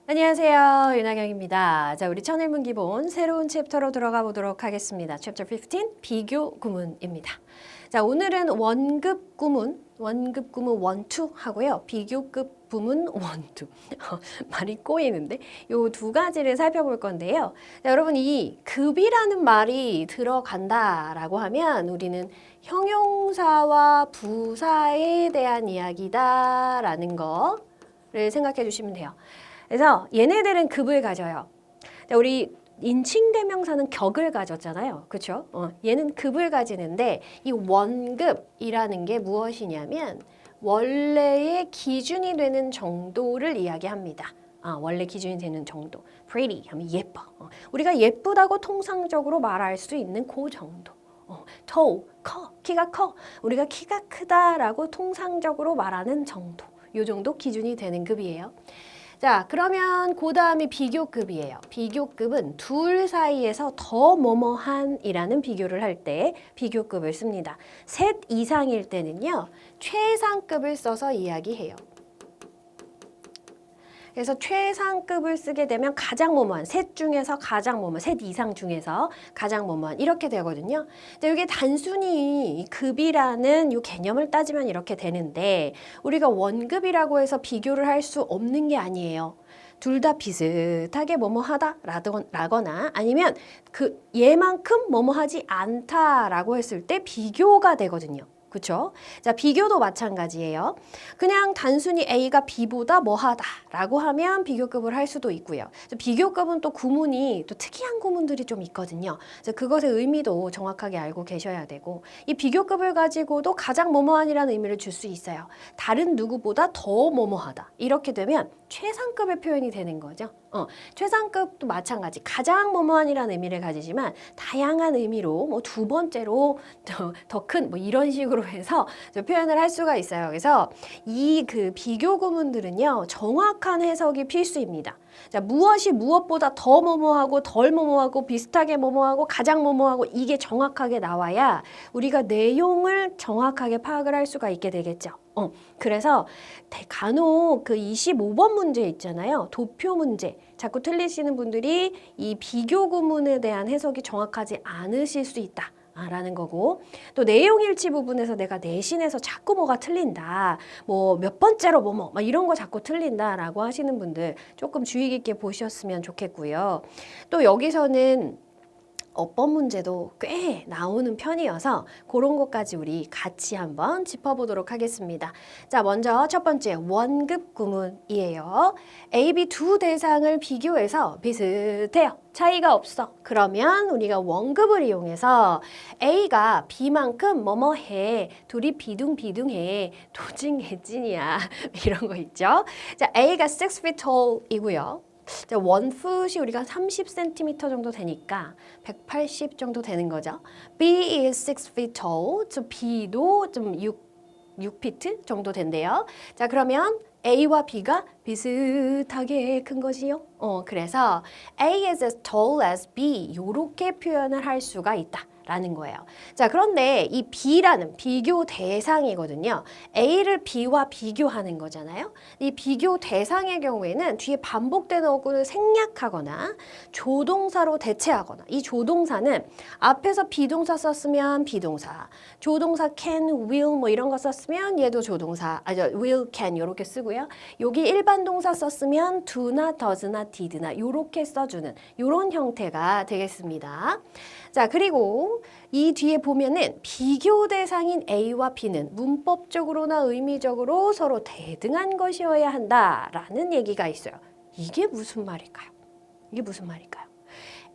안녕하세요. 윤하경입니다. 자, 우리 천일문 기본 새로운 챕터로 들어가 보도록 하겠습니다. 챕터 15, 비교 구문입니다. 자, 오늘은 원급 구문 1, 2 하고요. 비교급 부문 1, 2. 말이 꼬이는데 요 두 가지를 살펴볼 건데요. 자, 여러분 이 급이라는 말이 들어간다라고 하면 우리는 형용사와 부사에 대한 이야기다라는 거를 생각해 주시면 돼요. 그래서 얘네들은 급을 가져요. 우리 인칭 대명사는 격을 가졌잖아요. 그렇죠? 얘는 급을 가지는데 이 원급이라는 게 무엇이냐면 원래의 기준이 되는 정도를 이야기합니다. 원래 기준이 되는 정도. pretty 하면 예뻐. 우리가 예쁘다고 통상적으로 말할 수 있는 그 정도. tall, 커, 키가 커. 우리가 키가 크다라고 통상적으로 말하는 정도. 요 정도 기준이 되는 급이에요. 자, 그러면 그 다음이 비교급이에요. 비교급은 둘 사이에서 더 뭐뭐한이라는 비교를 할 때 비교급을 씁니다. 셋 이상일 때는요, 최상급을 써서 이야기해요. 그래서 최상급을 쓰게 되면 가장 뭐뭐한, 셋 중에서 가장 뭐뭐, 셋 이상 중에서 가장 뭐뭐한 이렇게 되거든요. 근데 이게 단순히 급이라는 이 개념을 따지면 이렇게 되는데 우리가 원급이라고 해서 비교를 할 수 없는 게 아니에요. 둘 다 비슷하게 뭐뭐하다라거나 아니면 그 얘만큼 뭐뭐하지 않다라고 했을 때 비교가 되거든요. 그렇죠? 자, 비교도 마찬가지예요. 그냥 단순히 A가 B보다 뭐하다라고 하면 비교급을 할 수도 있고요. 비교급은 또 구문이 또 특이한 구문들이 좀 있거든요. 그래서 그것의 의미도 정확하게 알고 계셔야 되고 이 비교급을 가지고도 가장 뭐뭐한이라는 의미를 줄 수 있어요. 다른 누구보다 더 뭐뭐하다. 이렇게 되면 최상급의 표현이 되는 거죠. 최상급도 마찬가지. 가장 뭐뭐한이라는 의미를 가지지만 다양한 의미로 뭐 두 번째로 더 큰 뭐 이런 식으로 해서 표현을 할 수가 있어요. 그래서 이 그 비교 구문들은요, 정확한 해석이 필수입니다. 자, 무엇이 무엇보다 더 뭐뭐하고 덜 뭐뭐하고 비슷하게 뭐뭐하고 가장 뭐뭐하고 이게 정확하게 나와야 우리가 내용을 정확하게 파악을 할 수가 있게 되겠죠. 그래서 간혹 그 25번 문제 있잖아요. 도표 문제. 자꾸 틀리시는 분들이 이 비교 구문에 대한 해석이 정확하지 않으실 수 있다. 라는 거고 또 내용 일치 부분에서 내가 내신에서 자꾸 뭐가 틀린다 뭐 몇 번째로 뭐뭐 막 이런 거 자꾸 틀린다라고 하시는 분들 조금 주의 깊게 보셨으면 좋겠고요. 또 여기서는 어법 문제도 꽤 나오는 편이어서 그런 것까지 우리 같이 한번 짚어보도록 하겠습니다. 자, 먼저 첫 번째 원급 구문이에요. A, B 두 대상을 비교해서 비슷해요. 차이가 없어. 그러면 우리가 원급을 이용해서 A가 B만큼 뭐뭐해. 둘이 비둥비둥해. 도징해진이야. 이런 거 있죠. 자, A가 6 feet tall이고요. 자, 원풋이 우리가 30cm 정도 되니까 180 정도 되는 거죠. B is 6 feet tall. B도 좀 6feet 정도 된대요. 자, 그러면 A와 B가 비슷하게 큰 것이요. 그래서 A is as tall as B 요렇게 표현을 할 수가 있다. 라는 거예요. 자, 그런데 이 B라는 비교 대상이거든요. A를 B와 비교하는 거잖아요. 이 비교 대상의 경우에는 뒤에 반복되는 어구를 생략하거나 조동사로 대체하거나 이 조동사는 앞에서 비동사 썼으면 비동사, 조동사 can, will 뭐 이런 거 썼으면 얘도 조동사, will, can 이렇게 쓰고요. 여기 일반 동사 썼으면 do나, does나, did나 이렇게 써주는 이런 형태가 되겠습니다. 자, 그리고 이 뒤에 보면은 비교 대상인 A와 B는 문법적으로나 의미적으로 서로 대등한 것이어야 한다라는 얘기가 있어요. 이게 무슨 말일까요? 이게 무슨 말일까요?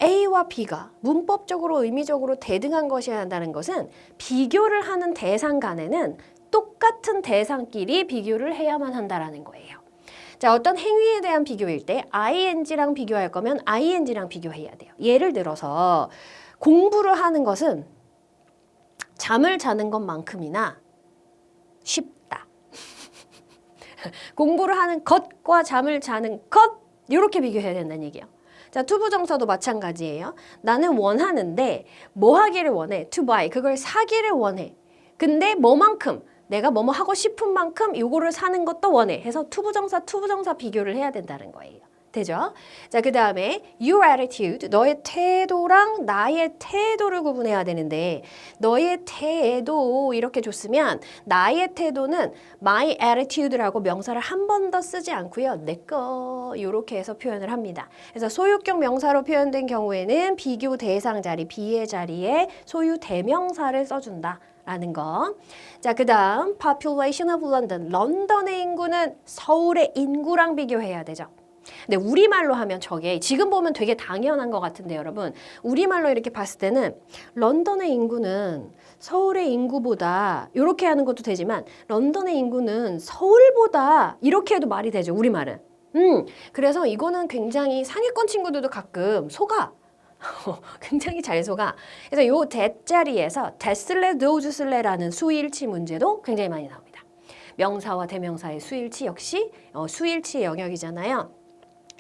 A와 B가 문법적으로 의미적으로 대등한 것이어야 한다는 것은 비교를 하는 대상 간에는 똑같은 대상끼리 비교를 해야만 한다라는 거예요. 자, 어떤 행위에 대한 비교일 때 ing랑 비교할 거면 ing랑 비교해야 돼요. 예를 들어서 공부를 하는 것은 잠을 자는 것만큼이나 쉽다. 공부를 하는 것과 잠을 자는 것 이렇게 비교해야 된다는 얘기예요. 자, 투부정사도 마찬가지예요. 나는 원하는데 뭐 하기를 원해? to buy. 그걸 사기를 원해. 근데 뭐만큼? 내가 뭐뭐 하고 싶은 만큼 요거를 사는 것도 원해. 해서 투부정사 비교를 해야 된다는 거예요. 되죠? 자, 그 다음에 your attitude, 너의 태도랑 나의 태도를 구분해야 되는데 너의 태도 이렇게 줬으면 나의 태도는 my attitude라고 명사를 한 번 더 쓰지 않고요. 내 거 이렇게 해서 표현을 합니다. 그래서 소유격 명사로 표현된 경우에는 비교 대상 자리, be의 자리에 소유 대명사를 써준다. 라는 거. 자, 그 다음 population of London. 런던의 인구는 서울의 인구랑 비교해야 되죠. 근데 우리말로 하면 저게 지금 보면 되게 당연한 것 같은데 여러분 우리말로 이렇게 봤을 때는 런던의 인구는 서울의 인구보다 이렇게 하는 것도 되지만 런던의 인구는 서울보다 이렇게 해도 말이 되죠 우리말은 그래서 이거는 굉장히 상위권 친구들도 가끔 속아 굉장히 잘 속아 그래서 요 that 자리에서 that슬래 thoses래라는 수일치 문제도 굉장히 많이 나옵니다 명사와 대명사의 수일치 역시 수일치의 영역이잖아요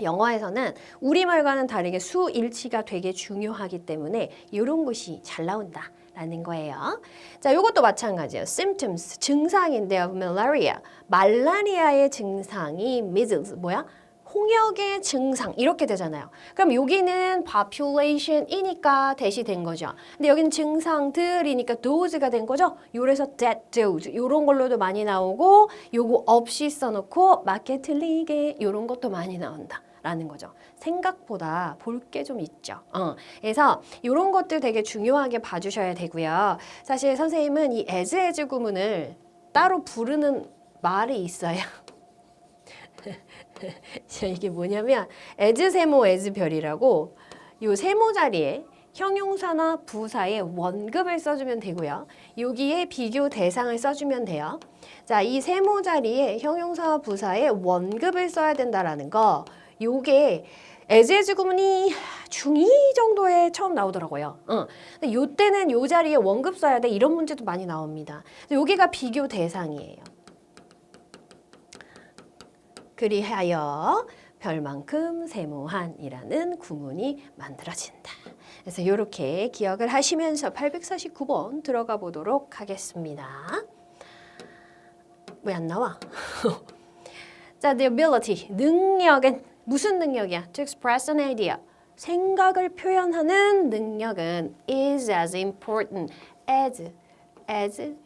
영어에서는 우리말과는 다르게 수일치가 되게 중요하기 때문에 이런 것이 잘 나온다라는 거예요. 자, 이것도 마찬가지예요. symptoms, 증상인데요. malaria, 말라리아의 증상이 measles, 뭐야? 홍역의 증상 이렇게 되잖아요. 그럼 여기는 population이니까 that이 된 거죠. 근데 여기는 증상들이니까 those가 된 거죠. 요래서 that, those 이런 걸로도 많이 나오고 요거 없이 써놓고 맞게 틀리게 이런 것도 많이 나온다. 라는 거죠. 생각보다 볼 게 좀 있죠. 그래서 이런 것들 되게 중요하게 봐주셔야 되고요. 사실 선생님은 이 as 구문을 따로 부르는 말이 있어요. 이게 뭐냐면 as 세모 as 별이라고 요 세모 자리에 형용사나 부사에 원급을 써주면 되고요. 여기에 비교 대상을 써주면 돼요. 자, 이 세모 자리에 형용사와 부사에 원급을 써야 된다라는 거 요게 as 구문이 중2 정도에 처음 나오더라고요. 근데 요때는 요 자리에 원급 써야 돼 이런 문제도 많이 나옵니다. 여기가 비교 대상이에요. 그리하여 별만큼 세모한이라는 구문이 만들어진다. 그래서 이렇게 기억을 하시면서 849번 들어가 보도록 하겠습니다. 왜 안 나와? 자, the ability, 능력은 무슨 능력이야? To express an idea. 생각을 표현하는 능력은 is as important as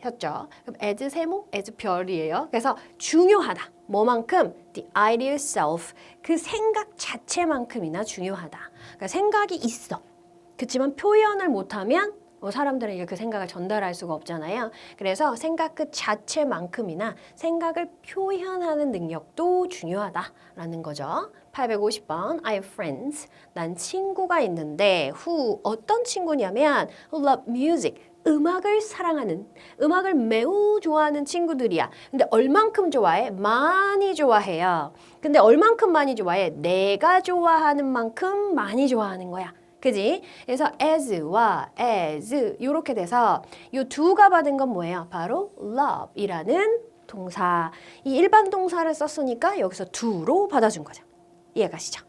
였죠. 그럼 as 세모, as 별이에요. 그래서 중요하다. 뭐만큼? The idea itself. 그 생각 자체만큼이나 중요하다. 그러니까 생각이 있어. 그렇지만 표현을 못하면 사람들에게 그 생각을 전달할 수가 없잖아요. 그래서 생각 그 자체만큼이나 생각을 표현하는 능력도 중요하다라는 거죠. 850번 I have friends. 난 친구가 있는데 who 어떤 친구냐면 who love music. 음악을 사랑하는, 음악을 매우 좋아하는 친구들이야. 근데 얼만큼 좋아해? 많이 좋아해요. 근데 얼만큼 많이 좋아해? 내가 좋아하는 만큼 많이 좋아하는 거야. 그지? 그래서 as와 as 이렇게 돼서 이 두가 받은 건 뭐예요? 바로 love이라는 동사. 이 일반 동사를 썼으니까 여기서 do로 받아준 거죠. 이해가시죠?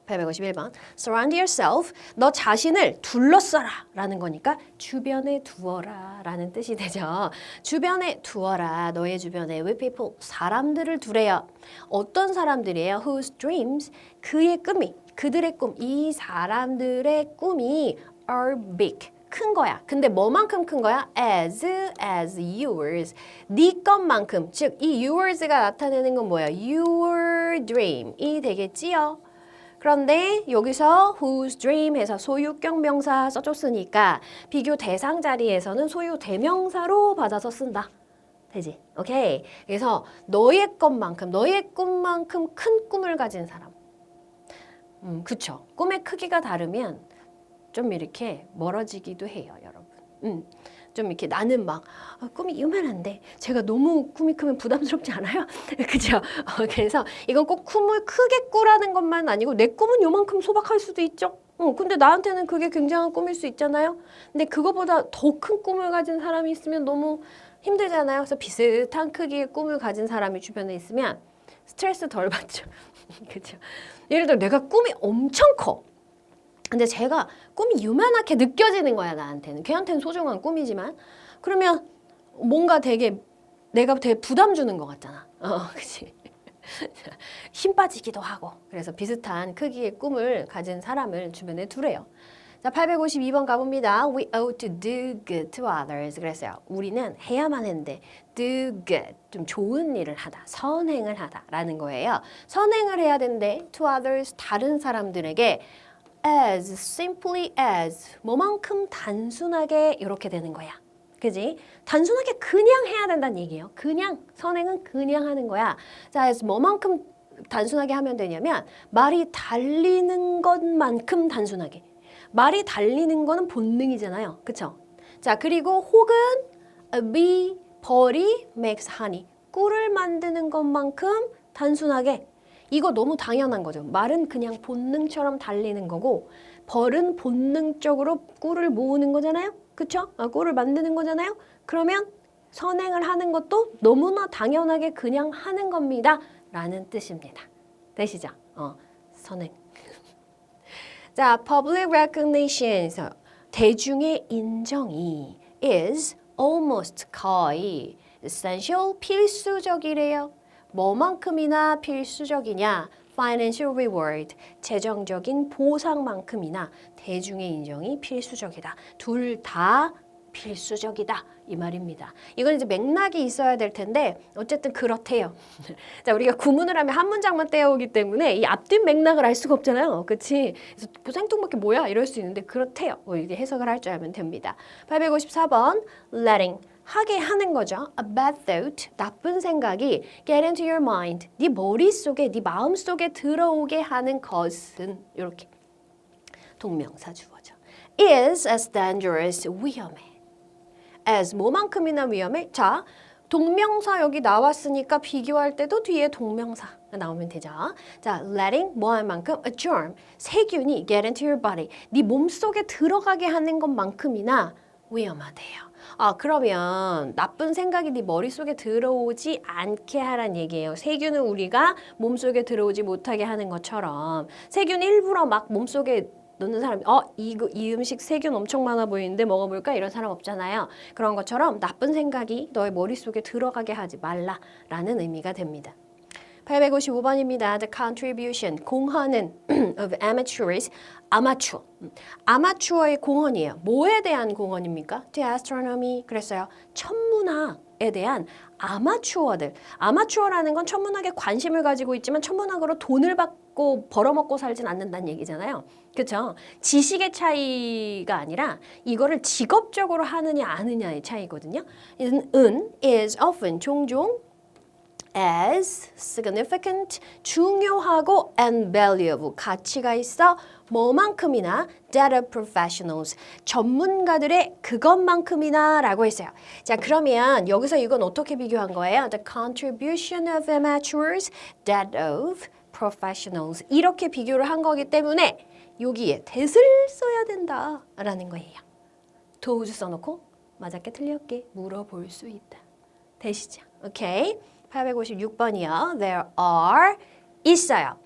851번 Surround yourself. 너 자신을 둘러싸라 라는 거니까 주변에 두어라 라는 뜻이 되죠. 주변에 두어라. 너의 주변에 with people. 사람들을 두래요. 어떤 사람들이에요? Whose dreams. 그의 꿈이. 그들의 꿈. 이 사람들의 꿈이 are big. 큰 거야. 근데 뭐만큼 큰 거야? as yours. 네 것만큼. 즉, 이 yours가 나타내는 건 뭐야? your dream이 되겠지요. 그런데 여기서 whose dream 해서 소유격 명사 써줬으니까 비교 대상 자리에서는 소유 대명사로 받아서 쓴다. 되지? 오케이. 그래서 너의 것만큼, 너의 꿈만큼 큰 꿈을 가진 사람. 그쵸. 꿈의 크기가 다르면 좀 이렇게 멀어지기도 해요, 여러분. 좀 이렇게 나는 막 꿈이 이만한데 제가 너무 꿈이 크면 부담스럽지 않아요? 그죠? 그래서 이건 꼭 꿈을 크게 꾸라는 것만 아니고 내 꿈은 요만큼 소박할 수도 있죠. 근데 나한테는 그게 굉장한 꿈일 수 있잖아요. 근데 그거보다 더 큰 꿈을 가진 사람이 있으면 너무 힘들잖아요. 그래서 비슷한 크기의 꿈을 가진 사람이 주변에 있으면 스트레스 덜 받죠. 그죠? 예를 들어 내가 꿈이 엄청 커. 근데 제가 꿈이 요만하게 느껴지는 거야, 나한테는. 걔한테는 소중한 꿈이지만. 그러면 뭔가 되게 내가 되게 부담 주는 것 같잖아. 그치? 힘 빠지기도 하고 그래서 비슷한 크기의 꿈을 가진 사람을 주변에 두래요. 자, 852번 가봅니다. We ought to do good to others. 그랬어요. 우리는 해야만 했는데 do good, 좀 좋은 일을 하다, 선행을 하다라는 거예요. 선행을 해야 되는데 to others, 다른 사람들에게 as simply as, 뭐만큼 단순하게 이렇게 되는 거야. 그지? 단순하게 그냥 해야 된다는 얘기예요. 그냥, 선행은 그냥 하는 거야. 자, as 뭐만큼 단순하게 하면 되냐면 말이 달리는 것만큼 단순하게. 말이 달리는 거는 본능이잖아요. 그쵸? 자, 그리고 혹은 bee, 벌이 makes honey. 꿀을 만드는 것만큼 단순하게. 이거 너무 당연한 거죠. 말은 그냥 본능처럼 달리는 거고 벌은 본능적으로 꿀을 모으는 거잖아요. 그쵸? 꿀을 만드는 거잖아요. 그러면 선행을 하는 것도 너무나 당연하게 그냥 하는 겁니다. 라는 뜻입니다. 되시죠? 선행. 자, public recognition, 대중의 인정이 is almost 거의 essential, 필수적이래요. 뭐만큼이나 필수적이냐? financial reward, 재정적인 보상만큼이나 대중의 인정이 필수적이다. 둘 다 필수적이다. 이 말입니다. 이건 이제 맥락이 있어야 될 텐데 어쨌든 그렇대요. 자, 우리가 구문을 하면 한 문장만 떼어오기 때문에 이 앞뒤 맥락을 알 수가 없잖아요. 그치? 그래서 생뚱맞게 뭐야? 이럴 수 있는데 그렇대요. 이제 해석을 할 줄 알면 됩니다. 854번 letting, 하게 하는 거죠. A bad thought, 나쁜 생각이 get into your mind, 네 머릿속에, 네 마음속에 들어오게 하는 것은 이렇게 동명사 주어죠. is as dangerous, 위험해. as 뭐만큼이나 위험해? 자, 동명사 여기 나왔으니까 비교할 때도 뒤에 동명사가 나오면 되죠. 자, letting 뭐할 만큼 a germ, 세균이 get into your body, 네 몸속에 들어가게 하는 것만큼이나 위험하대요. 그러면 나쁜 생각이 네 머릿속에 들어오지 않게 하란 얘기예요. 세균은 우리가 몸속에 들어오지 못하게 하는 것처럼 세균 일부러 막 몸속에 넣는 사람이 이 음식 세균 엄청 많아 보이는데 먹어볼까? 이런 사람 없잖아요. 그런 것처럼 나쁜 생각이 너의 머릿속에 들어가게 하지 말라라는 의미가 됩니다. 855번입니다. The contribution, 공헌은 of amateurs, 아마추어. 아마추어의 공헌이에요. 뭐에 대한 공헌입니까? To astronomy, 그랬어요. 천문학에 대한 아마추어들. 아마추어라는 건 천문학에 관심을 가지고 있지만 천문학으로 돈을 받고 벌어먹고 살진 않는다는 얘기잖아요. 그렇죠? 지식의 차이가 아니라 이거를 직업적으로 하느냐 아느냐의 차이거든요. is often 종종 as significant, 중요하고 and valuable, 가치가 있어 뭐만큼이나 that of professionals, 전문가들의 그것만큼이나 라고 했어요. 자, 그러면 여기서 이건 어떻게 비교한 거예요? The contribution of amateurs, that of professionals, 이렇게 비교를 한 거기 때문에 여기에 that을 써야 된다라는 거예요. do's 써놓고 맞았게 틀렸게 물어볼 수 있다. 되시죠? 오케이. 856번이요. There are, 있어요.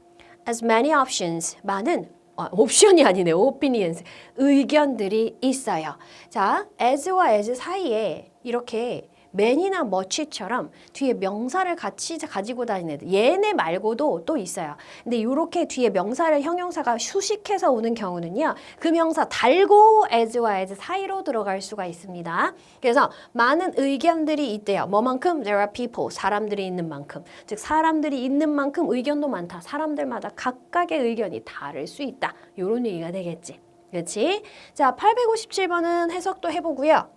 As many options, 많은, 옵션이 아니네, opinions, 의견들이 있어요. 자, as와 as 사이에 이렇게 man이나 much처럼 뒤에 명사를 같이 가지고 다니는 애들, 얘네 말고도 또 있어요. 근데 이렇게 뒤에 명사를 형용사가 수식해서 오는 경우는요, 그 명사 달고 as와 as 사이로 들어갈 수가 있습니다. 그래서 많은 의견들이 있대요. 뭐만큼? There are people, 사람들이 있는 만큼. 즉 사람들이 있는 만큼 의견도 많다. 사람들마다 각각의 의견이 다를 수 있다. 이런 얘기가 되겠지. 그렇지? 자, 857번은 해석도 해보고요.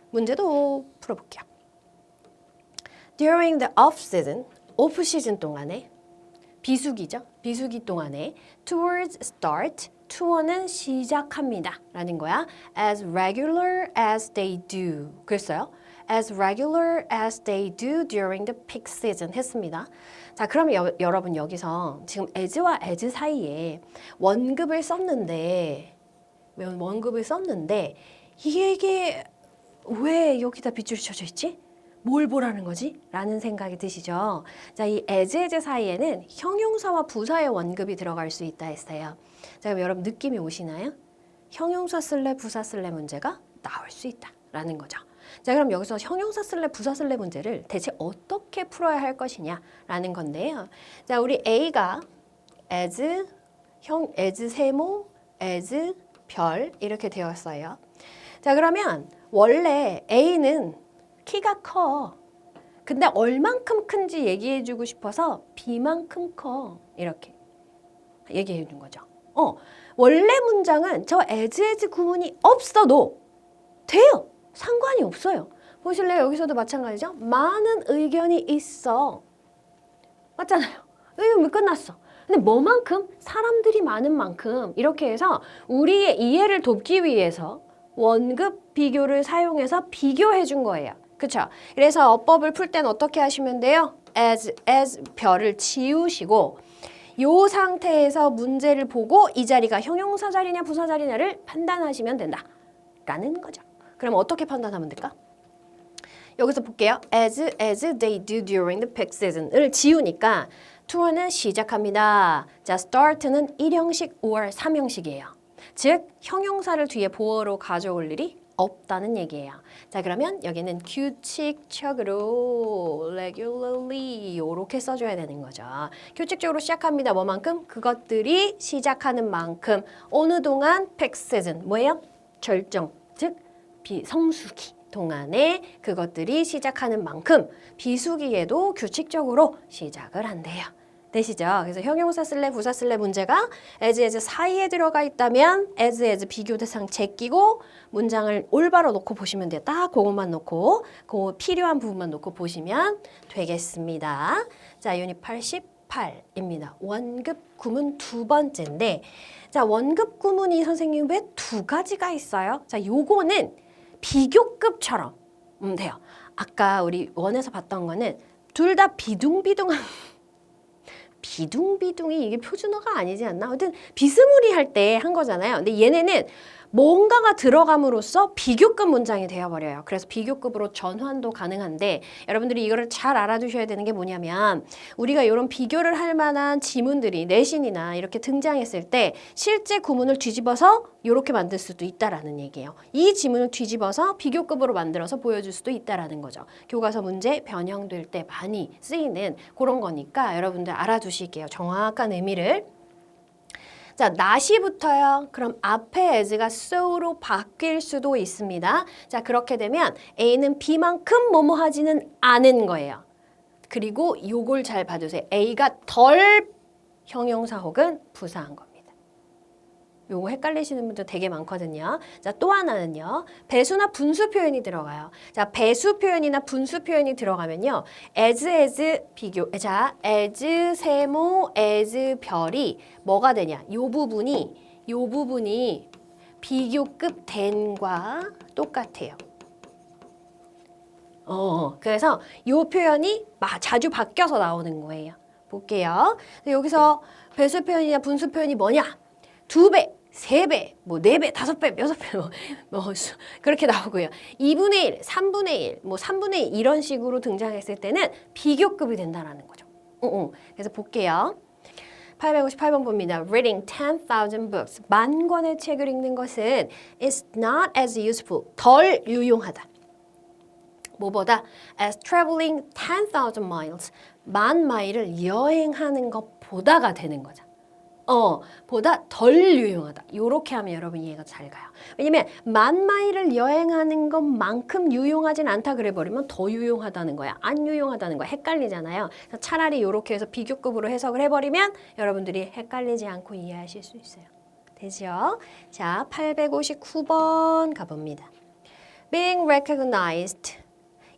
문제도 풀어볼게요. During the off-season, 오프-시즌 동안에 비수기죠. 비수기 동안에 tours start, 투어는 시작합니다. 라는 거야. As regular as they do. 그랬어요. As regular as they do during the peak season 했습니다. 자, 그럼 여러분 여기서 지금 as와 as 사이에 원급을 썼는데 이게 왜 여기다 빗줄이 쳐져 있지? 뭘 보라는 거지? 라는 생각이 드시죠? 자, 이 as 사이에는 형용사와 부사의 원급이 들어갈 수 있다 했어요. 자, 그럼 여러분 느낌이 오시나요? 형용사 쓸래 부사 쓸래 문제가 나올 수 있다라는 거죠. 자, 그럼 여기서 형용사 쓸래 부사 쓸래 문제를 대체 어떻게 풀어야 할 것이냐라는 건데요. 자, 우리 A가 as as 세모, as 별 이렇게 되었어요. 자, 그러면 원래 A는 키가 커. 근데 얼만큼 큰지 얘기해주고 싶어서 B만큼 커. 이렇게 얘기해 준 거죠. 원래 문장은 저 as 구문이 없어도 돼요. 상관이 없어요. 보실래요? 여기서도 마찬가지죠. 많은 의견이 있어. 맞잖아요. 의견이 끝났어. 근데 뭐만큼? 사람들이 많은 만큼 이렇게 해서 우리의 이해를 돕기 위해서 원급 비교를 사용해서 비교해 준 거예요. 그렇죠? 그래서 어법을 풀 때는 어떻게 하시면 돼요? as 별을 지우시고 요 상태에서 문제를 보고 이 자리가 형용사 자리냐 부사 자리냐를 판단하시면 된다. 라는 거죠. 그럼 어떻게 판단하면 될까? 여기서 볼게요. as they do during the peak season을 지우니까 투어는 시작합니다. 자, start는 1형식 or 3형식이에요. 즉, 형용사를 뒤에 보어로 가져올 일이 없다는 얘기예요. 자, 그러면 여기는 규칙적으로 regularly 이렇게 써줘야 되는 거죠. 규칙적으로 시작합니다. 뭐만큼? 그것들이 시작하는 만큼 어느 동안 peak season 뭐예요? 절정, 즉 비성수기 동안에 그것들이 시작하는 만큼 비수기에도 규칙적으로 시작을 한대요. 되시죠? 그래서 형용사 쓸래 부사 쓸래 문제가 as 사이에 들어가 있다면 as 비교 대상 제끼고 문장을 올바로 놓고 보시면 돼요. 딱 그것만 놓고 그 필요한 부분만 놓고 보시면 되겠습니다. 자, 유닛 88입니다. 원급 구문 두 번째인데 자, 원급 구문이 선생님 왜 두 가지가 있어요? 자, 요거는 비교급처럼 돼요. 아까 우리 원에서 봤던 거는 둘 다 비둥비둥한 비둥비둥이 이게 표준어가 아니지 않나? 아무튼 비스무리할 때 한 거잖아요. 근데 얘네는 뭔가가 들어감으로써 비교급 문장이 되어버려요. 그래서 비교급으로 전환도 가능한데 여러분들이 이거를 잘 알아두셔야 되는 게 뭐냐면 우리가 이런 비교를 할 만한 지문들이 내신이나 이렇게 등장했을 때 실제 구문을 뒤집어서 이렇게 만들 수도 있다라는 얘기예요. 이 지문을 뒤집어서 비교급으로 만들어서 보여줄 수도 있다라는 거죠. 교과서 문제 변형될 때 많이 쓰이는 그런 거니까 여러분들 알아두실게요. 정확한 의미를. 자, not이 붙어요. 그럼 앞에 as가 so로 바뀔 수도 있습니다. 자, 그렇게 되면 A는 B만큼 뭐뭐 하지는 않은 거예요. 그리고 요걸 잘 봐주세요. A가 덜 형용사 혹은 부사한 겁니다. 요거 헷갈리시는 분들 되게 많거든요. 자, 또 하나는요. 배수나 분수 표현이 들어가요. 자, 배수 표현이나 분수 표현이 들어가면요. as 비교. 자, as 세모, as 별이 뭐가 되냐? 요 부분이 비교급 than과 똑같아요. 그래서 요 표현이 자주 바뀌어서 나오는 거예요. 볼게요. 여기서 배수 표현이나 분수 표현이 뭐냐? 2배, 3배, 뭐 4배, 5배, 6배, 그렇게 나오고요. 2분의 1, 3분의 1, 뭐 3분의 2 이런 식으로 등장했을 때는 비교급이 된다는 거죠. 그래서 볼게요. 858번 봅니다. Reading 10,000 books. 10,000권의 책을 읽는 것은 is not as useful. 덜 유용하다. 뭐보다? as traveling 10,000 miles. 10,000마일을 여행하는 것보다가 되는 거죠. 보다 덜 유용하다. 요렇게 하면 여러분 이해가 잘 가요. 왜냐면 10,000마일을 여행하는 것만큼 유용하진 않다 그래버리면 더 유용하다는 거야. 안 유용하다는 거야. 헷갈리잖아요. 차라리 요렇게 해서 비교급으로 해석을 해버리면 여러분들이 헷갈리지 않고 이해하실 수 있어요. 되죠? 자, 859번 가봅니다. Being recognized.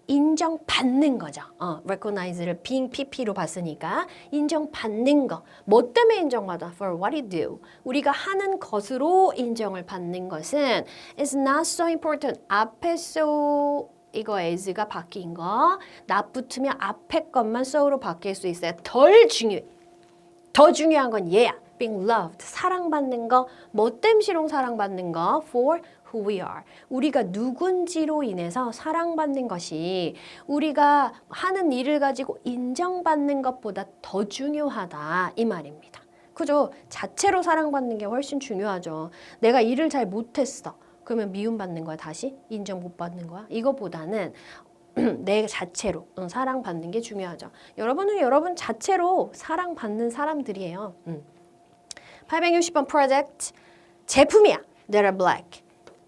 인정받는 거죠. recognize를 being pp로 봤으니까 인정받는 거. 뭐 때문에 인정받아? For what you do. 우리가 하는 것으로 인정을 받는 것은 is not so important. 앞에 so 이거 as가 바뀐 거. not 붙으면 앞에 것만 so로 바뀔 수 있어요. 덜 중요해. 더 중요한 건 얘야. being loved. 사랑받는 거. 뭐 땜시롱 사랑받는 거. For who we are. 우리가 누군지로 인해서 사랑받는 것이 우리가 하는 일을 가지고 인정받는 것보다 더 중요하다 이 말입니다. 그죠? 자체로 사랑받는 게 훨씬 중요하죠. 내가 일을 잘 못했어. 그러면 미움받는 거야 다시? 인정 못 받는 거야? 이거보다는 내 자체로 사랑받는 게 중요하죠. 여러분은 여러분 자체로 사랑받는 사람들이에요. 860번 프로젝트 제품이야. That are black.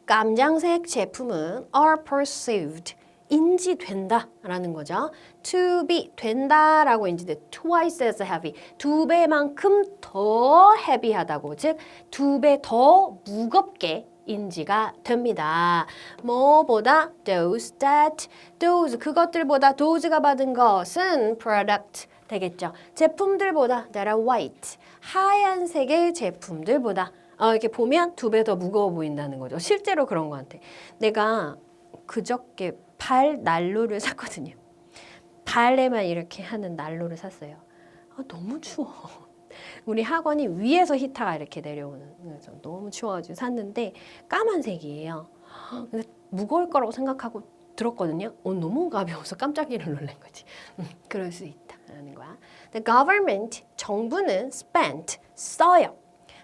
깜장색 제품은 are perceived. 인지된다 라는 거죠. To be 된다라고 인지돼. Twice as heavy. 2배만큼 더 heavy하다고. 즉 2배 더 무겁게 인지가 됩니다. 뭐보다 those that those 그것들보다 those가 받은 것은 product 되겠죠. 제품들보다 that are white 하얀색의 제품들보다 이렇게 보면 2배 더 무거워 보인다는 거죠. 실제로 그런 것 같아. 내가 그저께 발 난로를 샀거든요. 발에만 이렇게 하는 난로를 샀어요. 너무 추워. 우리 학원이 위에서 히터가 이렇게 내려오는 그래서 너무 추워가지고 샀는데 까만색이에요. 근데 무거울 거라고 생각하고 들었거든요. 너무 가벼워서 깜짝이야 놀란 거지. 그럴 수 있다라는 거야. The government 정부는 spent 써요.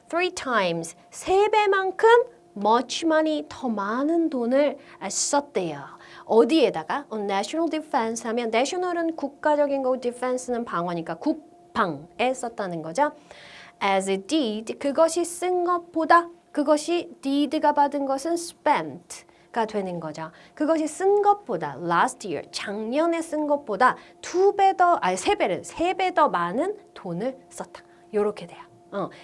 3 times 3배만큼 much money 더 많은 돈을 썼대요. 어디에다가 on national defense 하면 national은 국가적인 거고 defense는 방어니까 국방에 썼다는 거죠. As it did 그것이 쓴 것보다 그것이 did가 받은 것은 spent가 되는 거죠. 그것이 쓴 것보다 last year 작년에 쓴 것보다 2배 더 3배 더 많은 돈을 썼다. 요렇게 돼요.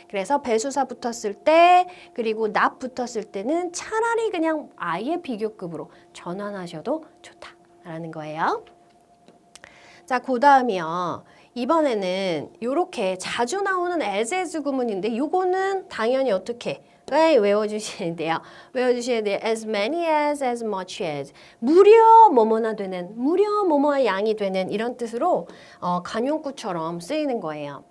그래서 배수사 붙었을 때 그리고 납 붙었을 때는 차라리 그냥 아예 비교급으로 전환하셔도 좋다라는 거예요. 자, 그 다음이요. 이번에는 이렇게 자주 나오는 as 구문인데 요거는 당연히 어떻게 외워주셔야 돼요. 외워주셔야 돼요. as many as much as. 무려 뭐뭐나 되는, 무려 뭐뭐의 양이 되는 이런 뜻으로 관용구처럼 쓰이는 거예요.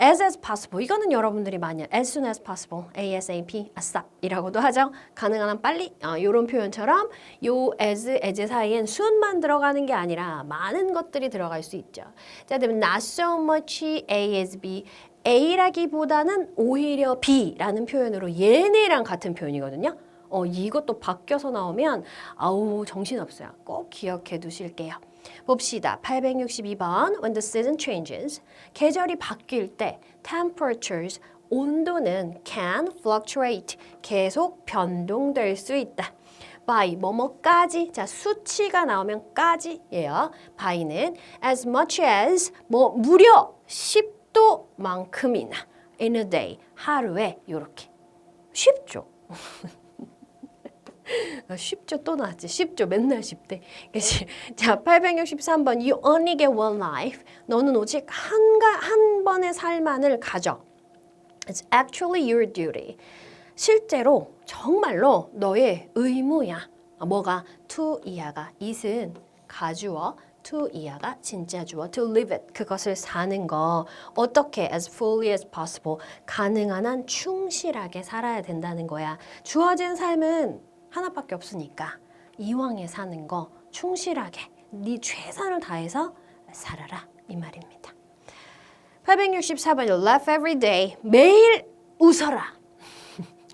as possible. 이거는 여러분들이 많이 as soon as possible, ASAP, ASAP 이라고도 하죠. 가능한 한 빨리 이런 표현처럼 요 as 사이엔 soon만 들어가는 게 아니라 많은 것들이 들어갈 수 있죠. 자, 그다음에 not so much A as B. A라기보다는 오히려 B라는 표현으로 얘네랑 같은 표현이거든요. 이것도 바뀌어서 나오면 아우 정신없어요. 꼭 기억해 두실게요. 봅시다. 862번. When the season changes. 계절이 바뀔 때 temperatures 온도는 can fluctuate. 계속 변동될 수 있다. by 뭐뭐까지. 자, 수치가 나오면 까지예요. by는 as much as 무려 10도만큼이나 in a day. 하루에 요렇게. 쉽죠? 쉽죠? 또 나왔지. 쉽죠? 맨날 쉽대. 그치? 자, 863번. You only get one life. 너는 오직 한 번의 삶만을 가져. It's actually your duty. 실제로 정말로 너의 의무야. 뭐가? to 이하가 it은 가주어, to 이하가 진짜 주어, to live it. 그것을 사는 거. 어떻게? as fully as possible. 가능한 한 충실하게 살아야 된다는 거야. 주어진 삶은 하나밖에 없으니까 이왕에 사는 거 충실하게 네 최선을 다해서 살아라 이 말입니다. 864번 laugh every day. 매일 웃어라.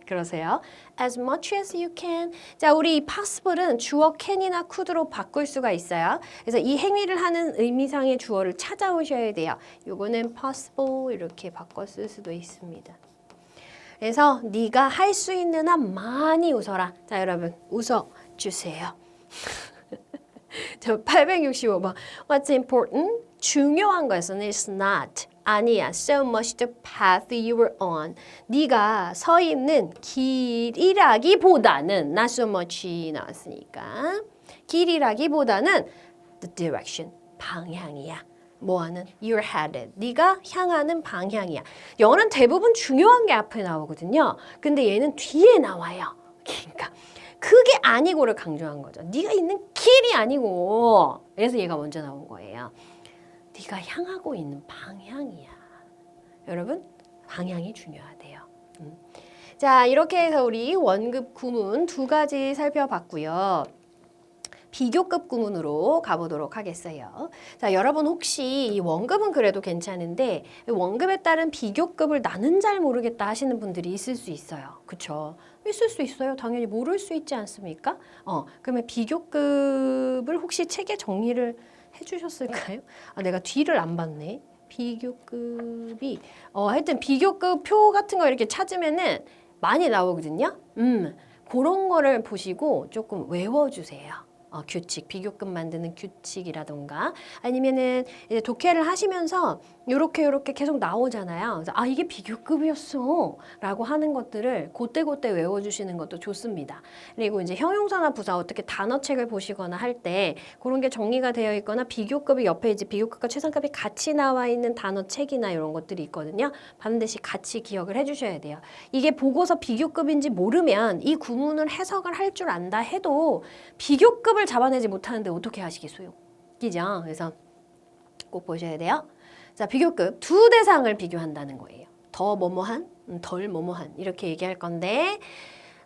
그러세요. as much as you can. 자, 우리 이 possible은 주어 can이나 could로 바꿀 수가 있어요. 그래서 이 행위를 하는 의미상의 주어를 찾아오셔야 돼요. 요거는 possible 이렇게 바꿔 쓸 수도 있습니다. 그래서 네가 할 수 있는 한 많이 웃어라. 자, 여러분 웃어주세요. 865번. What's important? 중요한 것은 is not. 아니야. So much the path you were on. 네가 서 있는 길이라기보다는 not so much 나왔으니까 길이라기보다는 the direction. 방향이야. 뭐하는? You're headed. 네가 향하는 방향이야. 영어는 대부분 중요한 게 앞에 나오거든요. 근데 얘는 뒤에 나와요. 그러니까 그게 아니고를 강조한 거죠. 네가 있는 길이 아니고. 그래서 얘가 먼저 나온 거예요. 네가 향하고 있는 방향이야. 여러분, 방향이 중요하대요. 자, 이렇게 해서 우리 원급 구문 2가지 살펴봤고요. 비교급 구문으로 가보도록 하겠어요. 자, 여러분 혹시 이 원급은 그래도 괜찮은데 원급에 따른 비교급을 나는 잘 모르겠다 하시는 분들이 있을 수 있어요. 그쵸? 있을 수 있어요. 당연히 모를 수 있지 않습니까? 그러면 비교급을 혹시 책에 정리를 해주셨을까요? 아, 내가 뒤를 안 봤네. 비교급이 하여튼 비교급 표 같은 거 이렇게 찾으면은 많이 나오거든요. 그런 거를 보시고 조금 외워주세요. 규칙, 비교급 만드는 규칙이라던가 아니면은 이제 독해를 하시면서 요렇게 계속 나오잖아요. 그래서 아, 이게 비교급이었어 라고 하는 것들을 그때그때 외워주시는 것도 좋습니다. 그리고 이제 형용사나 부사 어떻게 단어책을 보시거나 할 때 그런 게 정리가 되어 있거나 비교급이 옆에 이제 비교급과 최상급이 같이 나와 있는 단어책이나 이런 것들이 있거든요. 반드시 같이 기억을 해주셔야 돼요. 이게 보고서 비교급인지 모르면 이 구문을 해석을 할 줄 안다 해도 비교급을 잡아내지 못하는데 어떻게 하시겠어요? 끼죠? 그래서 꼭 보셔야 돼요. 자, 비교급 두 대상을 비교한다는 거예요. 더 뭐뭐한, 덜 뭐뭐한 이렇게 얘기할 건데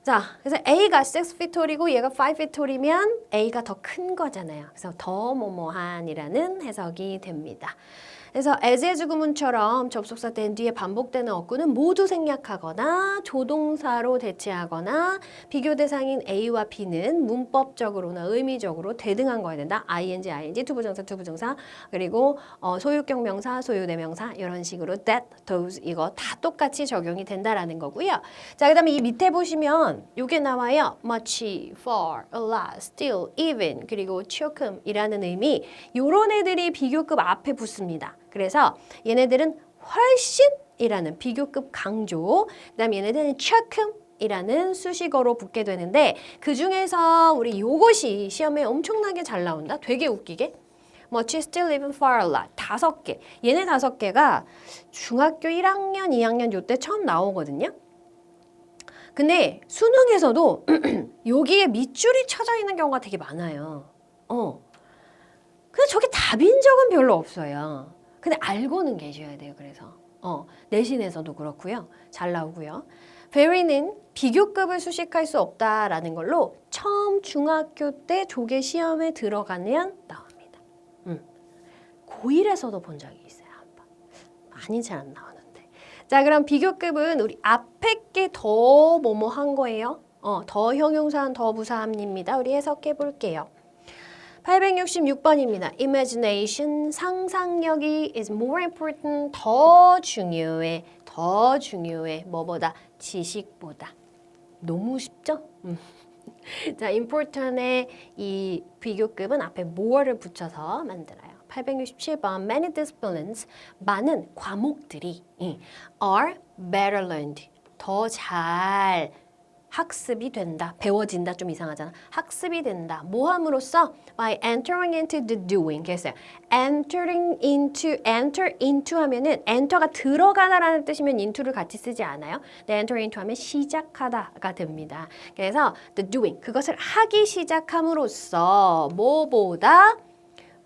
자, 그래서 A가 6feet tall이고 얘가 5feet tall이면 A가 더 큰 거잖아요. 그래서 더 뭐뭐한이라는 해석이 됩니다. 그래서 as 구문처럼 접속사 된 뒤에 반복되는 어구는 모두 생략하거나 조동사로 대체하거나 비교 대상인 A와 B는 문법적으로나 의미적으로 대등한 거야 된다. ing, 투부정사, 그리고 소유격 명사, 소유대명사 이런 식으로 that, those 이거 다 똑같이 적용이 된다라는 거고요. 자, 그다음에 이 밑에 보시면 요게 나와요. much, far, a lot, still, even 그리고 조금이라는 의미 요런 애들이 비교급 앞에 붙습니다. 그래서 얘네들은 훨씬이라는 비교급 강조, 그다음에 얘네들은 조금이라는 수식어로 붙게 되는데 그 중에서 우리 요것이 시험에 엄청나게 잘 나온다. 되게 웃기게. much, still, even, far, a lot. 5개. 얘네 5개가 중학교 1학년, 2학년 요때 처음 나오거든요. 근데 수능에서도 여기에 밑줄이 쳐져 있는 경우가 되게 많아요. 근데 저게 답인 적은 별로 없어요. 근데 알고는 계셔야 돼요. 그래서 내신에서도 그렇고요. 잘 나오고요. very는 비교급을 수식할 수 없다라는 걸로 처음 중학교 때 조계 시험에 들어가면 나옵니다. 고1에서도 본 적이 있어요. 한 번. 많이 잘 안 나오는데. 자, 그럼 비교급은 우리 앞에 게 더 뭐뭐한 거예요. 더 형용사한 더 부사합니다. 우리 해석해 볼게요. 866번입니다. Imagination, 상상력이 is more important, 더 중요해. 더 중요해. 뭐보다? 지식보다. 너무 쉽죠? 자, important의 이 비교급은 앞에 more를 붙여서 만들어요. 867번 Many disciplines, 많은 과목들이 are better learned, 더 잘 학습이 된다. 배워진다. 좀 이상하잖아. 학습이 된다. 뭐 함으로써? By entering into the doing. 그랬어요. enter into 하면은 enter가 들어가다라는 뜻이면 into를 같이 쓰지 않아요. 네, enter into 하면 시작하다가 됩니다. 그래서 the doing. 그것을 하기 시작함으로써 뭐보다?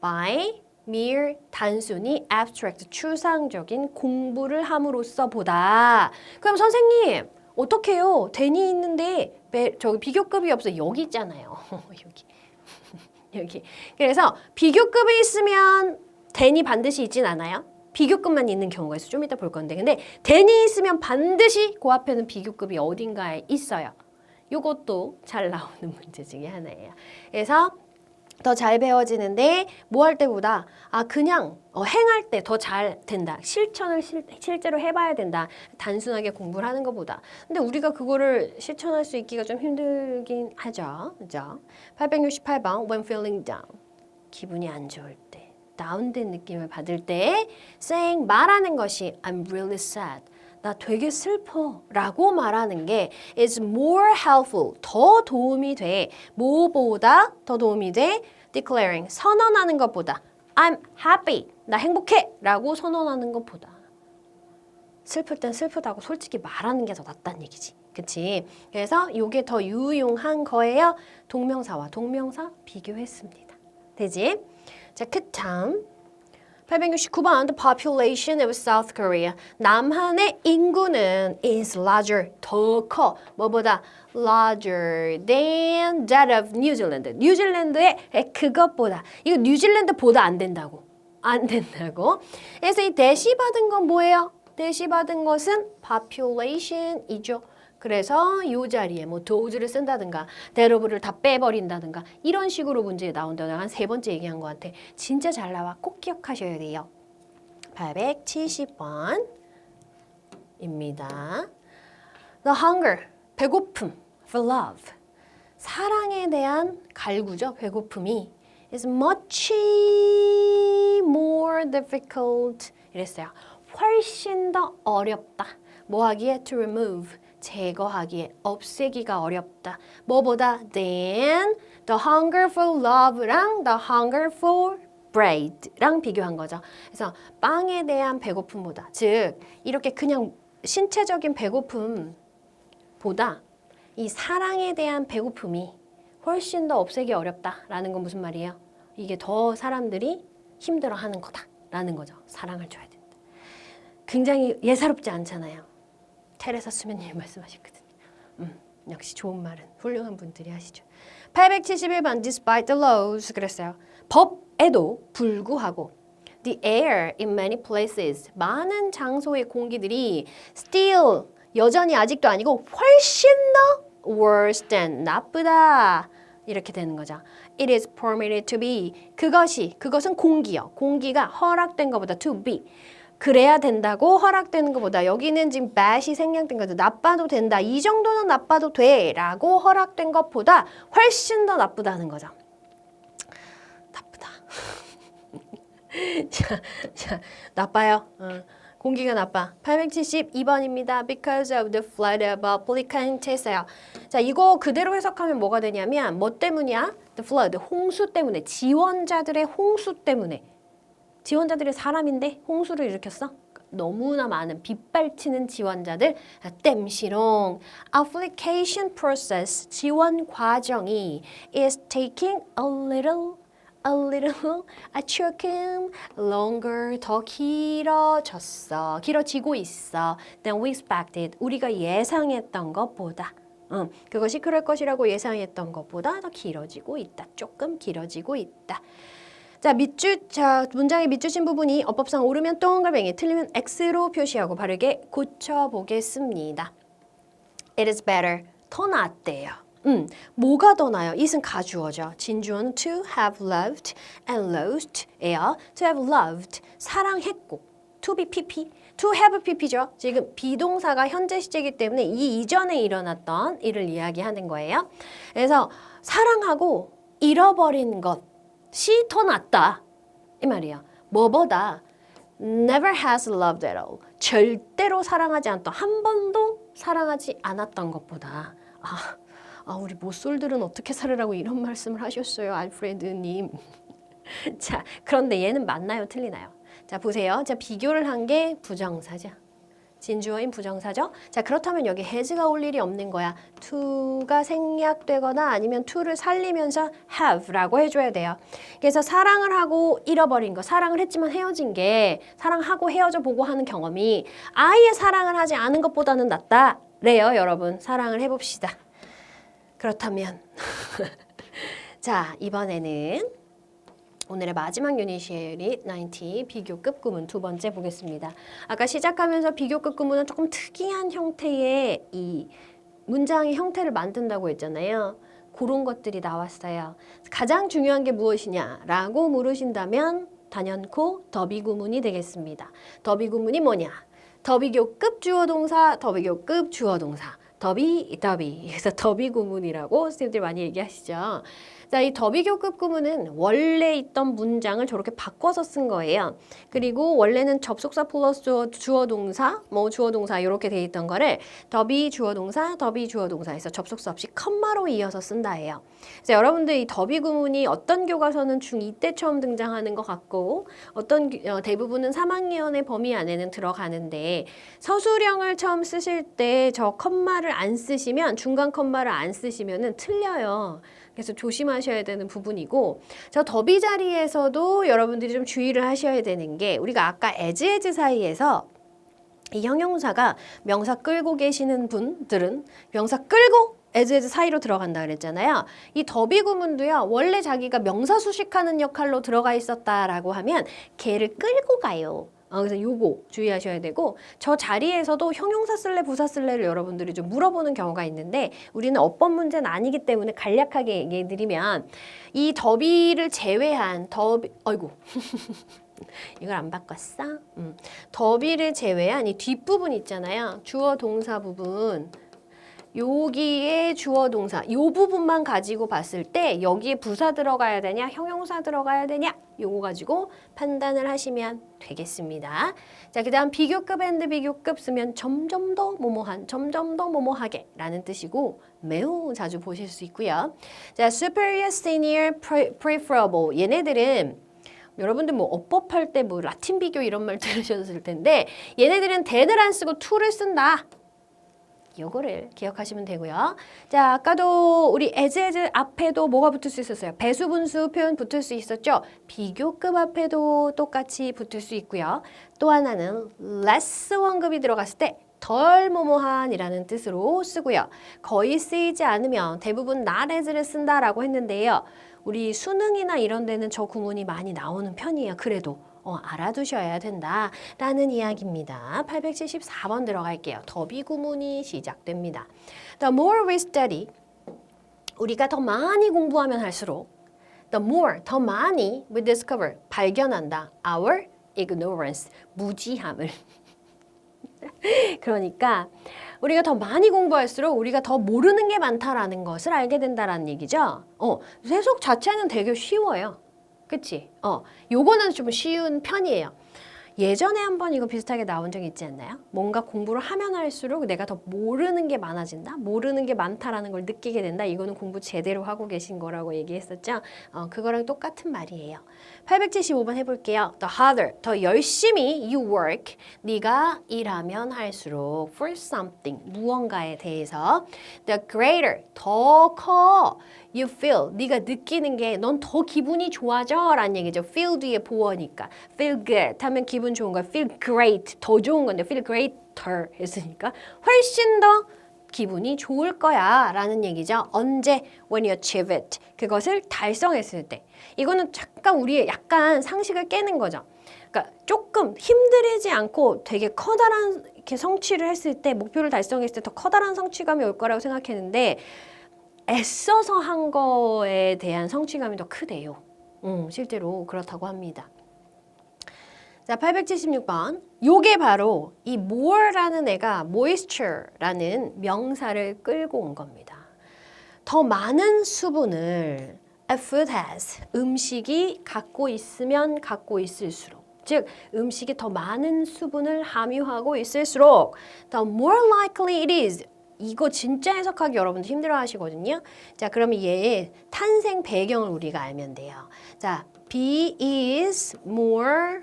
By mere 단순히 abstract 추상적인 공부를 함으로써 보다. 그럼 선생님 어떻게 해요? 대니 있는데 저기 비교급이 없어. 여기 있잖아요. 여기. 여기. 그래서 비교급이 있으면 대니 반드시 있진 않아요. 비교급만 있는 경우가 있어. 좀 이따 볼 건데. 근데 대니 있으면 반드시 그 앞에는 비교급이 어딘가에 있어요. 요것도 잘 나오는 문제 중에 하나예요. 그래서 더 잘 배워지는데 뭐 할 때보다 그냥 행할 때 더 잘 된다. 실천을 실제로 해봐야 된다. 단순하게 공부를 하는 것보다. 근데 우리가 그거를 실천할 수 있기가 좀 힘들긴 하죠. 그죠? 868번 When feeling down. 기분이 안 좋을 때. 다운된 느낌을 받을 때 saying 말하는 것이 I'm really sad. 나 되게 슬퍼 라고 말하는 게 is more helpful. 더 도움이 돼. 뭐보다 더 도움이 돼? declaring. 선언하는 것보다 I'm happy. 나 행복해 라고 선언하는 것보다 슬플 땐 슬프다고 솔직히 말하는 게 더 낫다는 얘기지. 그치? 그래서 이게 더 유용한 거예요. 동명사와 동명사 비교했습니다. 되지? 자, 그다음 869번 The population of South Korea. 남한의 인구는 is larger. 더 커. 뭐보다? larger than that of New Zealand. 뉴질랜드의 그것보다. 이거 뉴질랜드보다 안 된다고. 안 된다고. 그래서 이 대시 받은 건 뭐예요? 대시 받은 것은 population이죠. 그래서 이 자리에 뭐 does를 쓴다든가 thereof를 다 빼버린다든가 이런 식으로 문제에 나온다고 한 세 번째 얘기한 것 같아. 진짜 잘 나와. 꼭 기억하셔야 돼요. 870번입니다. The hunger, 배고픔, for love, 사랑에 대한 갈구죠. 배고픔이 is much more difficult 이랬어요. 훨씬 더 어렵다. 뭐 하기에? to remove, 제거하기에, 없애기가 어렵다. 뭐보다? than the hunger for love랑 the hunger for bread랑 비교한 거죠. 그래서 빵에 대한 배고픔보다, 즉 이렇게 그냥 신체적인 배고픔보다 이 사랑에 대한 배고픔이 훨씬 더 없애기 어렵다라는 건 무슨 말이에요? 이게 더 사람들이 힘들어하는 거다라는 거죠. 사랑을 줘야 된다. 굉장히 예사롭지 않잖아요. 테레사 수면님이 말씀하셨거든요. 역시 좋은 말은 훌륭한 분들이 하시죠. 871번 Despite the laws 그랬어요. 법에도 불구하고 The air in many places 많은 장소의 공기들이 still 여전히 아직도 아니고 훨씬 더 worse than 나쁘다 이렇게 되는 거죠. It is permitted to be 그것은 공기요. 공기가 허락된 것보다 to be 그래야 된다고 허락되는 것보다 여기는 지금 bad이 생략된 거죠. 나빠도 된다. 이 정도는 나빠도 돼 라고 허락된 것보다 훨씬 더 나쁘다는 거죠. 나쁘다. 자, 나빠요. 공기가 나빠. 872번입니다. Because of the flood of applicant 했어요. 자, 이거 그대로 해석하면 뭐가 되냐면 뭐 때문이야? The flood, 홍수 때문에. 지원자들의 홍수 때문에. 지원자들이 사람인데 홍수를 일으켰어? 너무나 많은 빗발치는 지원자들 땜시롱 application process 지원 과정이 is taking 조금 longer 더 길어지고 있어 than we expected 우리가 예상했던 것보다 그것이 그럴 것이라고 예상했던 것보다 더 길어지고 있다. 조금 길어지고 있다. 자, 문장의 밑줄친 부분이 어법상 옳으면 동글뱅이, 틀리면 X로 표시하고 바르게 고쳐보겠습니다. It is better. 더 낫대요. 뭐가 더 나아요? it은 가주어죠. 진주어는 to have loved and lost예요. To have loved, 사랑했고. To be pp. To have pp죠. 지금 비동사가 현재 시제이기 때문에 이 이전에 일어났던 일을 이야기하는 거예요. 그래서 사랑하고 잃어버린 것이 더 낫다. 이 말이에요. 뭐보다 never has loved at all. 절대로 사랑하지 않던, 한 번도 사랑하지 않았던 것보다 우리 모쏠들은 어떻게 살으라고 이런 말씀을 하셨어요, 알프레드님. 자, 그런데 얘는 맞나요, 틀리나요? 자, 보세요. 자, 비교를 한 게 부정사죠. 진주어인 부정사죠. 자, 그렇다면 여기 has가 올 일이 없는 거야. to가 생략되거나 아니면 to를 살리면서 have라고 해줘야 돼요. 그래서 사랑을 하고 잃어버린 거, 사랑을 했지만 헤어진 게 사랑하고 헤어져 보고 하는 경험이 아예 사랑을 하지 않은 것보다는 낫다. 래요, 여러분. 사랑을 해봅시다. 그렇다면 자, 이번에는 오늘의 마지막 유닛이에요. 유닛 90 비교급 구문 두 번째 보겠습니다. 아까 시작하면서 비교급 구문은 조금 특이한 형태의 이 문장의 형태를 만든다고 했잖아요. 그런 것들이 나왔어요. 가장 중요한 게 무엇이냐라고 물으신다면 단연코 더비 구문이 되겠습니다. 더비 구문이 뭐냐? 더비교급 주어동사, 더비교급 주어동사. 더비. 그래서 더비 구문이라고 선생님들 많이 얘기하시죠. 자, 이 더비교급 구문은 원래 있던 문장을 저렇게 바꿔서 쓴 거예요. 그리고 원래는 접속사 플러스 주어동사, 주어동사 이렇게 돼 있던 거를 더비 주어동사 해서 접속사 없이 컴마로 이어서 쓴다 해요. 그래서 여러분들 이 더비 구문이 어떤 교과서는 중2 때 처음 등장하는 것 같고 어떤 대부분은 3학년의 범위 안에는 들어가는데 서술형을 처음 쓰실 때 저 컴마를 안 쓰시면 중간 컴마를 안 쓰시면은 틀려요. 그래서 조심하셔야 되는 부분이고 저 더비 자리에서도 여러분들이 좀 주의를 하셔야 되는 게 우리가 아까 as 사이에서 이 형용사가 명사 끌고 계시는 분들은 명사 끌고 as 사이로 들어간다 그랬잖아요. 이 더비 구문도요. 원래 자기가 명사 수식하는 역할로 들어가 있었다라고 하면 걔를 끌고 가요. 그래서 요거 주의하셔야 되고 저 자리에서도 형용사 쓸래 부사 쓸래를 여러분들이 좀 물어보는 경우가 있는데 우리는 어법 문제는 아니기 때문에 간략하게 얘기해 드리면 이 더비를 제외한 더비 아이고 이걸 안 바꿨어? 더비를 제외한 이 뒷부분 있잖아요. 주어 동사 부분. 여기에 주어 동사 요 부분만 가지고 봤을 때 여기에 부사 들어가야 되냐 형용사 들어가야 되냐 요거 가지고 판단을 하시면 되겠습니다. 자, 그다음 비교급 and 비교급 쓰면 점점 더 뭐뭐한 점점 더 뭐뭐하게 라는 뜻이고 매우 자주 보실 수 있고요. 자, superior, senior, preferable 얘네들은 여러분들 뭐 어법할 때 뭐 라틴 비교 이런 말 들으셨을 텐데 얘네들은 then을 안 쓰고 to를 쓴다. 요거를 기억하시면 되고요. 자, 아까도 우리 as 앞에도 뭐가 붙을 수 있었어요? 배수, 분수 표현 붙을 수 있었죠? 비교급 앞에도 똑같이 붙을 수 있고요. 또 하나는 less 원급이 들어갔을 때 덜 뭐뭐한이라는 뜻으로 쓰고요. 거의 쓰이지 않으면 대부분 not as를 쓴다라고 했는데요. 우리 수능이나 이런 데는 저 구문이 많이 나오는 편이에요. 그래도 알아두셔야 된다라는 이야기입니다. 874번 들어갈게요. 더비 구문이 시작됩니다. The more we study, 우리가 더 많이 공부하면 할수록 the more, 더 많이 we discover, 발견한다. Our ignorance, 무지함을. 그러니까 우리가 더 많이 공부할수록 우리가 더 모르는 게 많다라는 것을 알게 된다라는 얘기죠. 세속 자체는 되게 쉬워요. 그치? 요거는 좀 쉬운 편이에요. 예전에 한번 이거 비슷하게 나온 적이 있지 않나요? 뭔가 공부를 하면 할수록 내가 더 모르는 게 많아진다? 모르는 게 많다라는 걸 느끼게 된다? 이거는 공부 제대로 하고 계신 거라고 얘기했었죠? 그거랑 똑같은 말이에요. 875번 해볼게요. The harder, 더 열심히 you work, 네가 일하면 할수록 for something, 무언가에 대해서 the greater, 더 커 you feel, 네가 느끼는 게 넌 더 기분이 좋아져 라는 얘기죠. feel 뒤에 보어니까 feel good 하면 기분 좋은 거야. feel great, 더 좋은 건데 feel greater 했으니까 훨씬 더 기분이 좋을 거야 라는 얘기죠. 언제? when you achieve it. 그것을 달성했을 때. 이거는 잠깐 우리의 약간 상식을 깨는 거죠. 그러니까 조금 힘들이지 않고 되게 커다란 이렇게 성취를 했을 때 목표를 달성했을 때 더 커다란 성취감이 올 거라고 생각했는데 애써서 한 거에 대한 성취감이 더 크대요. 실제로 그렇다고 합니다. 자, 876번. 요게 바로 이 more라는 애가 moisture라는 명사를 끌고 온 겁니다. 더 많은 수분을 a food has, 음식이 갖고 있으면 갖고 있을수록 즉 음식이 더 많은 수분을 함유하고 있을수록 the more likely it is 이거 진짜 해석하기 여러분들 힘들어 하시거든요. 자, 그러면 얘의 탄생 배경을 우리가 알면 돼요. 자, B is more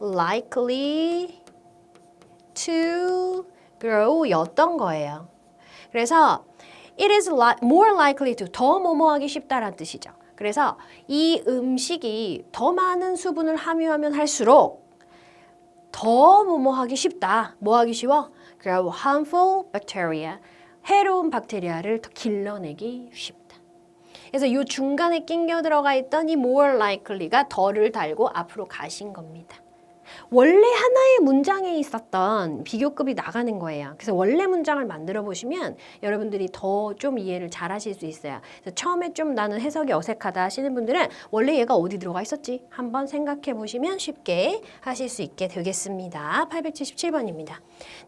likely to grow 였던 거예요. 그래서 it is more likely to 더 뭐뭐하기 쉽다라는 뜻이죠. 그래서 이 음식이 더 많은 수분을 함유하면 할수록 더 뭐뭐하기 쉽다. 뭐 하기 쉬워? grow harmful bacteria, 해로운 박테리아를 더 길러내기 쉽다. 그래서 이 중간에 낑겨 들어가 있던 이 more likely가 더를 달고 앞으로 가신 겁니다. 원래 하나의 문장에 있었던 비교급이 나가는 거예요. 그래서 원래 문장을 만들어 보시면 여러분들이 더 좀 이해를 잘 하실 수 있어요. 그래서 처음에 좀 나는 해석이 어색하다 하시는 분들은 원래 얘가 어디 들어가 있었지? 한번 생각해 보시면 쉽게 하실 수 있게 되겠습니다. 877번입니다.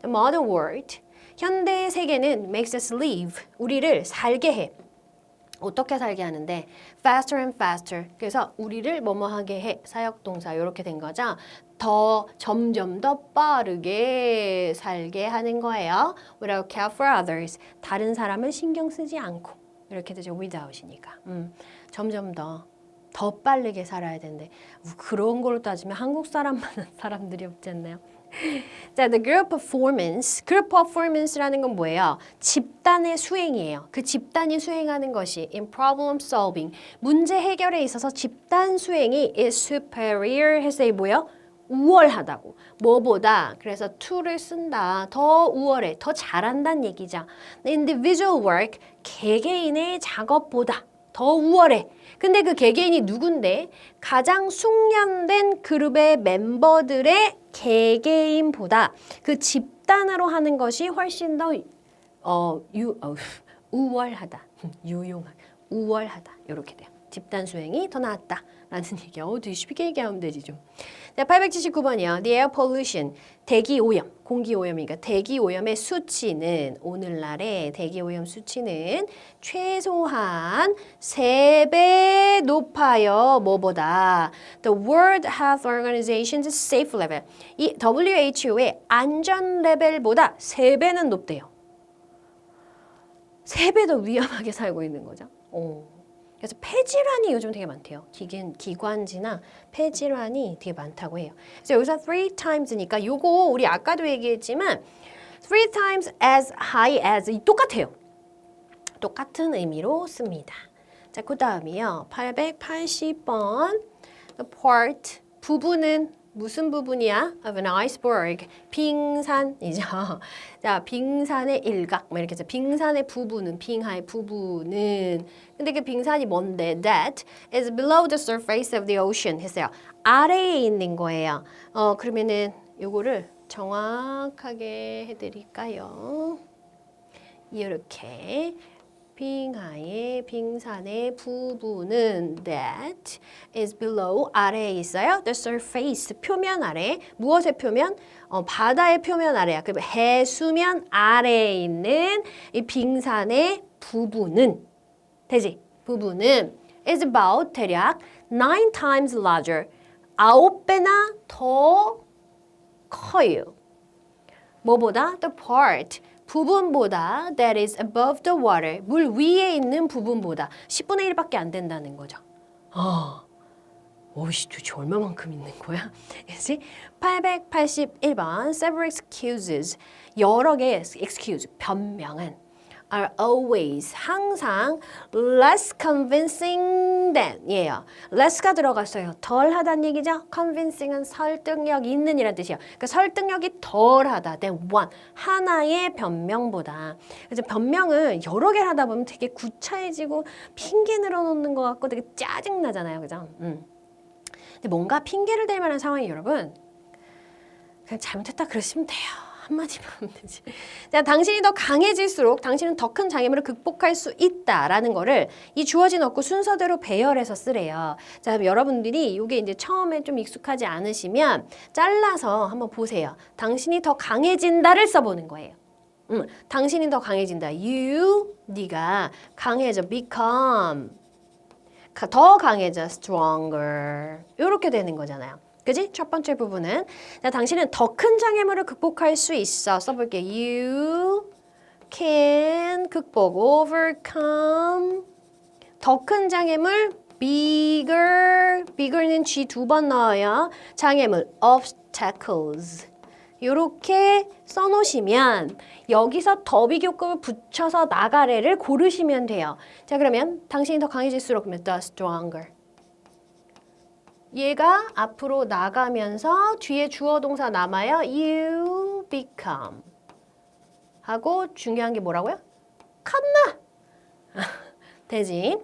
The modern world, 현대 세계는 makes us live, 우리를 살게 해. 어떻게 살게 하는데 faster and faster. 그래서 우리를 뭐뭐하게 해. 사역동사 이렇게 된 거죠. 더 점점 더 빠르게 살게 하는 거예요. Without care for others. 다른 사람을 신경 쓰지 않고. 이렇게 되죠. without이니까. 점점 더 빠르게 살아야 되는데 그런 걸로 따지면 한국 사람만한 사람들이 없지 않나요? 자, the group performance. group performance라는 건 뭐예요? 집단의 수행이에요. 그 집단이 수행하는 것이 in problem solving. 문제 해결에 있어서 집단 수행이 is superior 해서 이 뭐예요? 우월하다고. 뭐보다 그래서 to를 쓴다. 더 우월해. 더 잘한다는 얘기죠. individual work. 개개인의 작업보다 더 우월해. 근데 그 개개인이 누군데? 가장 숙련된 그룹의 멤버들의 개개인보다 그 집단으로 하는 것이 훨씬 더 우월하다. 유용하다. 우월하다. 이렇게 돼요. 집단 수행이 더 나았다. 라는 얘기야. 되게 쉽게 얘기하면 되지 좀. 자, 879번이요. The air pollution. 대기 오염. 공기 오염이니까 대기 오염의 수치는 오늘날의 대기 오염 수치는 최소한 3배 높아요. 뭐보다? The World Health Organization's safe level. 이 WHO의 안전 레벨보다 3배는 높대요. 3배 더 위험하게 살고 있는 거죠. 그래서 폐질환이 요즘 되게 많대요. 기관지나 폐질환이 되게 많다고 해요. 그래서 여기서 3 times니까 요거 우리 아까도 얘기했지만 3 times as high as 똑같아요. 똑같은 의미로 씁니다. 자, 그 다음이요. 880번 part 부분은 무슨 부분이야? Of an iceberg. 빙산이죠. 자, 빙산의 일각. 뭐 이렇게 해서 빙산의 부분은, 빙하의 부분은. 근데 그 빙산이 뭔데? That is below the surface of the ocean 했어요. 아래에 있는 거예요. 그러면은 요거를 정확하게 해드릴까요? 이렇게. 빙하의 빙산의 부분은 that is below 아래에 있어요. The surface 표면 아래 무엇의 표면? 바다의 표면 아래야. 그럼 해수면 아래에 있는 이 빙산의 부분은 되지? 부분은 is about 대략 9 times larger 9배나 더 커요. 뭐보다? The part 부분보다 that is above the water 물 위에 있는 부분보다 10분의 1밖에 안 된다는 거죠. 오이씨 도대체 얼마만큼 있는 거야? 그치? 881번 several excuses 여러 개의 excuse 변명은 are always 항상 less convincing than 예요. less가 들어갔어요. 덜하다는 얘기죠. convincing은 설득력 있는 이란 뜻이에요. 그러니까 설득력이 덜하다 than one 하나의 변명보다. 그래서 변명을 여러 개를 하다 보면 되게 구차해지고 핑계 늘어놓는 것 같고 되게 짜증 나잖아요, 그죠? 근데 뭔가 핑계를 댈 만한 상황이 여러분 그냥 잘못했다 그러시면 돼요. 한마디만 하면 되지. 자, 당신이 더 강해질수록 당신은 더 큰 장애물을 극복할 수 있다라는 거를 이 주어진 어구 순서대로 배열해서 쓰래요. 자, 그럼 여러분들이 이게 이제 처음에 좀 익숙하지 않으시면 잘라서 한번 보세요. 당신이 더 강해진다를 써보는 거예요. 당신이 더 강해진다. You, 네가 강해져. Become. 더 강해져. Stronger. 이렇게 되는 거잖아요. 그지? 첫 번째 부분은 자, 당신은 더 큰 장애물을 극복할 수 있어. 써볼게. You can 극복. Overcome. 더 큰 장애물 bigger. bigger는 G 2번 넣어요. 장애물 obstacles. 이렇게 써놓으시면 여기서 더 비교급을 붙여서 나가래를 고르시면 돼요. 자, 그러면 당신이 더 강해질수록 그러면 the stronger. 얘가 앞으로 나가면서 뒤에 주어 동사 남아요. You become. 하고 중요한 게 뭐라고요? 칸나. 되지?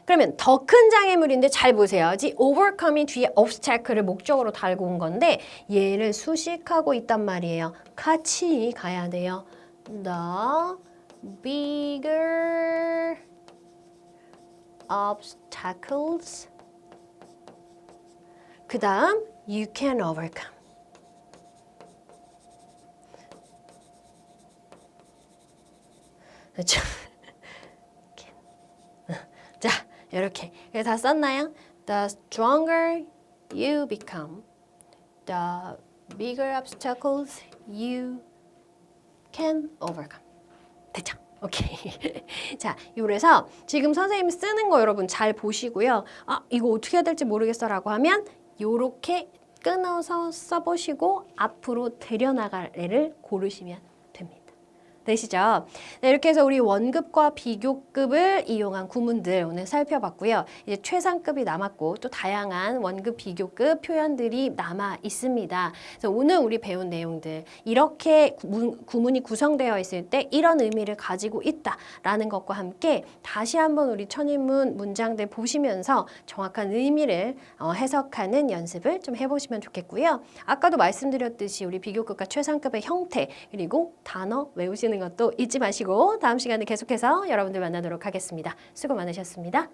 그러면 더 큰 장애물인데 잘 보세요. overcome이 뒤에 obstacle를 목적으로 달고 온 건데 얘를 수식하고 있단 말이에요. 같이 가야 돼요. The bigger obstacles 그 다음 you can overcome. 그렇죠? 자, 이렇게 다 썼나요? The stronger you become, the bigger obstacles you can overcome. 됐죠? 오케이. 자, 그래서 지금 선생님이 쓰는 거 여러분 잘 보시고요. 이거 어떻게 해야 될지 모르겠어라고 하면 요렇게 끊어서 써보시고 앞으로 들여나갈 애를 고르시면 됩니다. 되시죠? 네, 이렇게 해서 우리 원급과 비교급을 이용한 구문들 오늘 살펴봤고요. 이제 최상급이 남았고 또 다양한 원급, 비교급 표현들이 남아 있습니다. 그래서 오늘 우리 배운 내용들 이렇게 구문이 구성되어 있을 때 이런 의미를 가지고 있다라는 것과 함께 다시 한번 우리 천인문 문장들 보시면서 정확한 의미를 해석하는 연습을 좀 해보시면 좋겠고요. 아까도 말씀드렸듯이 우리 비교급과 최상급의 형태 그리고 단어 외우시는 것도 잊지 마시고 다음 시간에 계속해서 여러분들 만나도록 하겠습니다. 수고 많으셨습니다.